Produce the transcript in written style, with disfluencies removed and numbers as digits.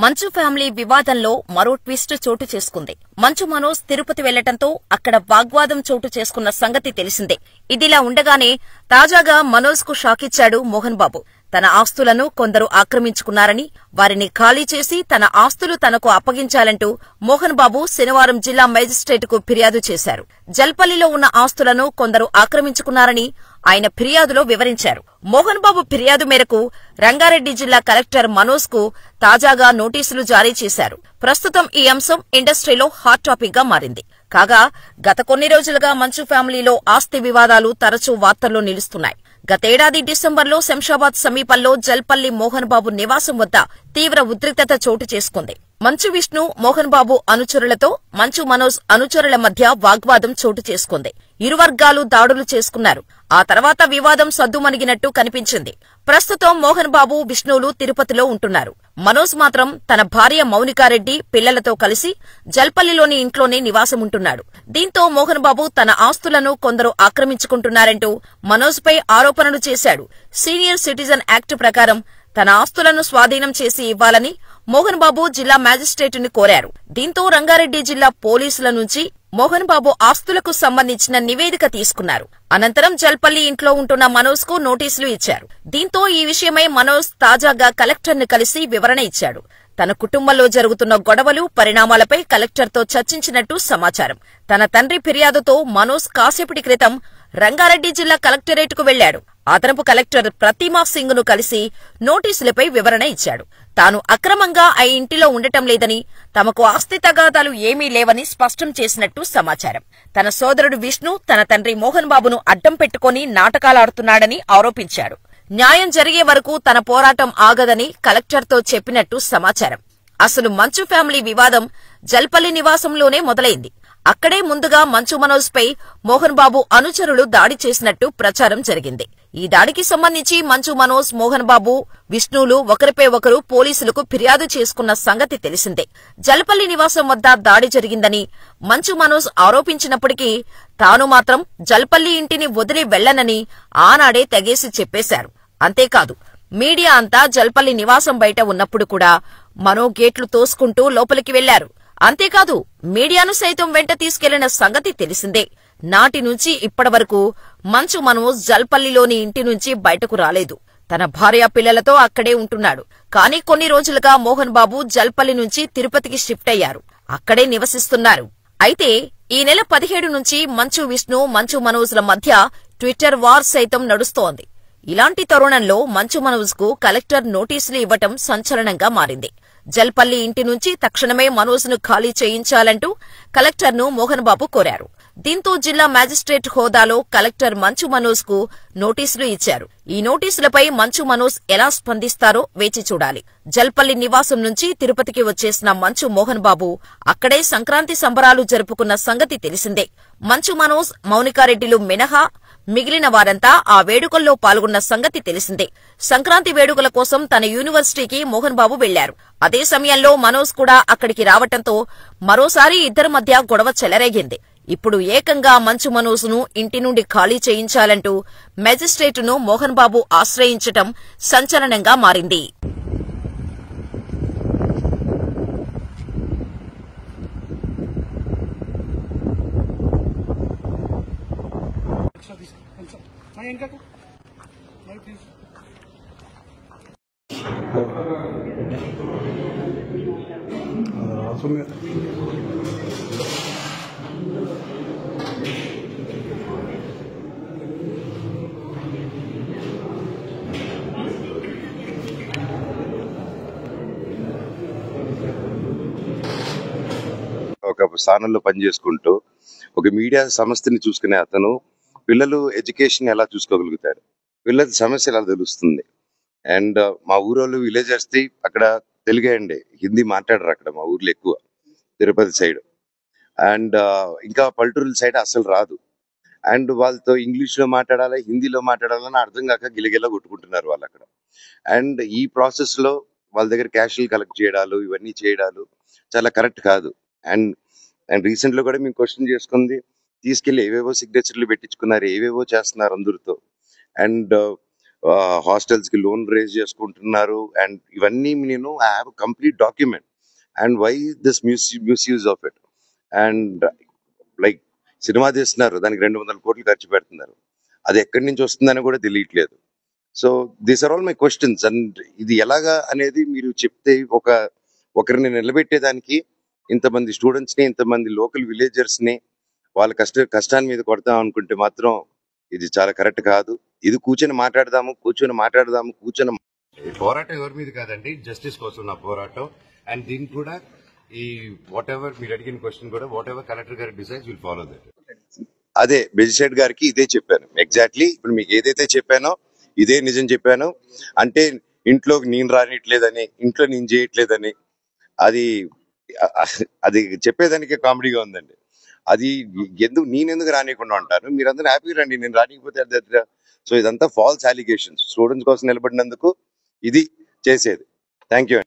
మంచు ఫ్యామిలీ వివాదంలో మరో ట్విస్ట్ చోటు చేసుకుంది. మంచు మనోజ్ తిరుపతి వెళ్లటంతో అక్కడ వాగ్వాదం చోటు చేసుకున్న సంగతి తెలిసిందే. ఇదిలా ఉండగానే తాజాగా మనోజ్ కు షాకిచ్చాడు మోహన్ బాబు. తన ఆస్తులను కొందరు ఆక్రమించుకున్నారని, వారిని ఖాళీ చేసి తన ఆస్తులు తనకు అప్పగించాలంటూ మోహన్ బాబు శనివారం జిల్లా మేజిస్ట్రేటుకు ఫిర్యాదు చేశారు. జల్పల్లిలో ఉన్న ఆస్తులను కొందరు ఆక్రమించుకున్నారని ఆయన ఫిర్యాదులో వివరించారు. మోహన్ బాబు ఫిర్యాదు మేరకు రంగారెడ్డి జిల్లా కలెక్టర్ మనోజ్ కు తాజాగా నోటీసులు జారీ చేశారు. ప్రస్తుతం ఈ అంశం ఇండస్ట్రీలో హాట్ టాపిక్ గా మారింది. కాగా గత కొన్ని రోజులుగా మంచు ఫ్యామిలీలో ఆస్తి వివాదాలు తరచూ వార్తల్లో నిలుస్తున్నాయి. గతేడాది డిసెంబర్లో శంషాబాద్ సమీపంలో జల్పల్లి మోహన్ బాబు నివాసం వద్ద తీవ్ర ఉద్రిక్తత చోటు చేసుకుంది. మంచు విష్ణు, మోహన్ బాబు అనుచరులతో మంచు మనోజ్ అనుచరుల మధ్య వాగ్వాదం చోటు చేసుకుంది. ఇరు వర్గాలు దాడులు చేసుకున్నారు. ఆ తర్వాత వివాదం సద్దుమణిగినట్టు కనిపించింది. ప్రస్తుతం మోహన్ బాబు, విష్ణువులు తిరుపతిలో ఉంటున్నారు. మనోజ్ మాత్రం తన భార్య మౌనికారెడ్డి, పిల్లలతో కలిసి జల్పల్లిలోని ఇంట్లోనే నివాసముంటున్నాడు. దీంతో మోహన్ బాబు తన ఆస్తులను కొందరు ఆక్రమించుకుంటున్నారంటూ మనోజ్ పై ఆరోపణలు చేశాడు. సీనియర్ సిటిజన్ యాక్ట్ ప్రకారం తన ఆస్తులను స్వాధీనం చేసి ఇవ్వాలని మోహన్ బాబు జిల్లా మేజిస్ట్రేటుని కోరారు. దీంతో రంగారెడ్డి జిల్లా పోలీసుల నుంచి మోహన్ బాబు ఆస్తులకు సంబంధించిన నివేదిక తీసుకున్నారు. అనంతరం జల్పల్లి ఇంట్లో ఉంటున్న మనోజ్ కు నోటీసులు ఇచ్చారు. దీంతో ఈ విషయమై మనోజ్ తాజాగా కలెక్టర్ను కలిసి వివరణ ఇచ్చాడు. తన కుటుంబంలో జరుగుతున్న గొడవలు, పరిణామాలపై కలెక్టర్తో చర్చించినట్టు సమాచారం. తన తండ్రి ఫిర్యాదుతో మనోజ్ కాసేపటి క్రితం రంగారెడ్డి జిల్లా కలెక్టరేట్కు వెళ్లాడు. అదనపు కలెక్టర్ ప్రతిమా సింగ్ ను కలిసి నోటీసులపై వివరణ ఇచ్చాడు. తాను అక్రమంగా ఆ ఇంటిలో ఉండటం లేదని, తమకు ఆస్తి తగాదాలు ఏమీ లేవని స్పష్టం చేసినట్టు సమాచారం. తన సోదరుడు విష్ణు తన తండ్రి మోహన్ బాబును అడ్డం పెట్టుకుని నాటకాలాడుతున్నాడని ఆరోపించాడు. న్యాయం జరిగే వరకు తన పోరాటం ఆగదని కలెక్టర్తో చెప్పినట్టు సమాచారం. అసలు మంచు ఫ్యామిలీ వివాదం జల్పల్లి నివాసంలోనే మొదలైంది. అక్కడే ముందుగా మంచు మనోజ్ పై మోహన్ బాబు అనుచరులు దాడి చేసినట్టు ప్రచారం జరిగింది. ఈ దాడికి సంబంధించి మంచు మనోజ్, మోహన్ బాబు, విష్ణువులు ఒకరిపై ఒకరు పోలీసులకు ఫిర్యాదు చేసుకున్న సంగతి తెలిసిందే. జల్పల్లి నివాసం వద్ద దాడి జరిగిందని మంచు మనోజ్ ఆరోపించినప్పటికీ తాను మాత్రం జల్పల్లి ఇంటిని వదిలి వెళ్లనని ఆనాడే తెగేసి చెప్పేశారు. అంతేకాదు, మీడియా అంతా జల్పల్లి నివాసం బయట ఉన్నప్పుడు కూడా మనో గేట్లు తోసుకుంటూ లోపలికి వెళ్లారు. అంతేకాదు, మీడియాను సైతం వెంట తీసుకెళ్లిన సంగతి తెలిసిందే. నాటి నుంచి ఇప్పటి వరకు మంచు మనోజ్ జల్పల్లిలోని ఇంటి నుంచి బయటకు రాలేదు. తన భార్య, పిల్లలతో అక్కడే ఉంటున్నాడు. కానీ కొన్ని రోజులుగా మోహన్ బాబు జల్పల్లి నుంచి తిరుపతికి షిఫ్ట్ అయ్యారు. అక్కడే నివసిస్తున్నారు. అయితే ఈ నెల 17 నుంచి మంచు విష్ణు, మంచు మనోజ్ల మధ్య ట్విట్టర్ వార్ సైతం నడుస్తోంది. ఇలాంటి తరుణంలో మంచు మనోజ్ కు కలెక్టర్ నోటీసులు ఇవ్వటం సంచలనంగా మారింది. జల్పల్లి ఇంటి నుంచి తక్షణమే మనోజ్ ను ఖాళీ చేయించాలంటూ కలెక్టర్ను మోహన్ బాబు కోరారు. దీంతో జిల్లా మేజిస్ట్రేట్ హోదాలో కలెక్టర్ మంచు మనోజ్ కు నోటీసులు ఇచ్చారు. ఈ నోటీసులపై మంచు మనోజ్ ఎలా స్పందిస్తారో వేచి చూడాలి. జల్పల్లి నివాసం నుంచి తిరుపతికి వచ్చేసిన మంచు మోహన్ బాబు అక్కడే సంక్రాంతి సంబరాలు జరుపుకున్న సంగతి తెలిసిందే. మంచు మనోజ్, మౌనికారెడ్డిలు మినహా మిగిలిన వారంతా ఆ వేడుకల్లో పాల్గొన్న సంగతి తెలిసిందే. సంక్రాంతి వేడుకల కోసం తన యూనివర్సిటీకి మోహన్ బాబు వెళ్లారు. అదే సమయంలో మనోజ్ కూడా అక్కడికి రావటంతో మరోసారి ఇద్దరి మధ్య గొడవ చెలరేగింది. ఇప్పుడు ఏకంగా మంచు మనోజ్ ను ఇంటి నుండి ఖాళీ చేయించాలంటూ మేజిస్ట్రేటును మోహన్ బాబు ఆశ్రయించటం సంచలనంగా మారింది. ఒక స్థానంలో పనిచేసుకుంటూ ఒక మీడియా సంస్థని చూసుకునే అతను పిల్లలు ఎడ్యుకేషన్ ఎలా చూసుకోగలుగుతారు, పిల్లల సమస్య ఎలా తెలుస్తుంది. అండ్ మా ఊరోళ్ళు విలేజర్స్ ది అక్కడ తెలుగే అండి, హిందీ మాట్లాడరు అక్కడ మా ఊర్లో ఎక్కువ, తిరుపతి సైడ్. అండ్ ఇంకా పల్లెటూరుల సైడ్ అసలు రాదు. అండ్ వాళ్ళతో ఇంగ్లీష్ లో మాట్లాడాలి, హిందీలో మాట్లాడాలని అర్థం కాక గిలగిలా కొట్టుకుంటున్నారు వాళ్ళు అక్కడ. అండ్ ఈ ప్రాసెస్ లో వాళ్ళ దగ్గర క్యాష్లు కలెక్ట్ చేయడాలు, ఇవన్నీ చేయడాలు చాలా కరెక్ట్ కాదు. అండ్ అండ్ రీసెంట్ లో కూడా మేము క్వశ్చన్ చేసుకుంది, తీసుకెళ్లి ఏవేవో సిగ్నేచర్లు పెట్టించుకున్నారు, ఏవేవో చేస్తున్నారు అందరితో. అండ్ హాస్టల్స్ కి లోన్ రేజ్ చేసుకుంటున్నారు. అండ్ ఇవన్నీ నేను I have complete document. And why this misuse of it? And like cinema తీస్తున్నారు, దానికి 200 కోట్లు ఖర్చు పెడుతున్నారు, అది ఎక్కడి నుంచి వస్తుందని కూడా తెలియట్లేదు. So these are all my questions. And ఇది ఎలాగా అనేది మీరు చెప్తే ఒకరిని నిలబెట్టేదానికి ఇంతమంది స్టూడెంట్స్ ని, ఇంతమంది లోకల్ విలేజర్స్ ని వాళ్ళ కష్టాన్ని మీద కొడతాం అనుకుంటే మాత్రం ఇది చాలా కరెక్ట్ కాదు. ఇది కూర్చొని మాట్లాడదాము. ఈ పోరాటం ఎవరి మీద కాదండి, జస్టిస్ కోసం నా పోరాటం. అండ్ దీనికి కూడా ఈ వాట్ ఎవర్ మీరు అడిగిన క్వశ్చన్ కూడా వాట్ ఎవర్ కలెక్టర్ గారి డిసైడ్స్ విల్ ఫాలో దట్. అదే బెజిషెడ్ గారికి ఇదే చెప్పాను ఎగ్జాక్ట్లీ. ఇప్పుడు మీకు ఏదైతే చెప్పానో ఇదే నిజం చెప్పాను. అంటే ఇంట్లోకి నేను రానిట్లేదని, ఇంట్లో నేను చేయట్లేదని, అది అది చెప్పేదానికే కామెడీగా ఉందండి. అది నేనెందుకు రానియకుండా ఉంటాను, మీరందరూ హ్యాపీగా రండి, నేను రానికపోతే. సో ఇదంతా ఫాల్స్ అలిగేషన్స్. స్టూడెంట్స్ కోసం నిలబడినందుకు ఇది చేసేది. Thank you.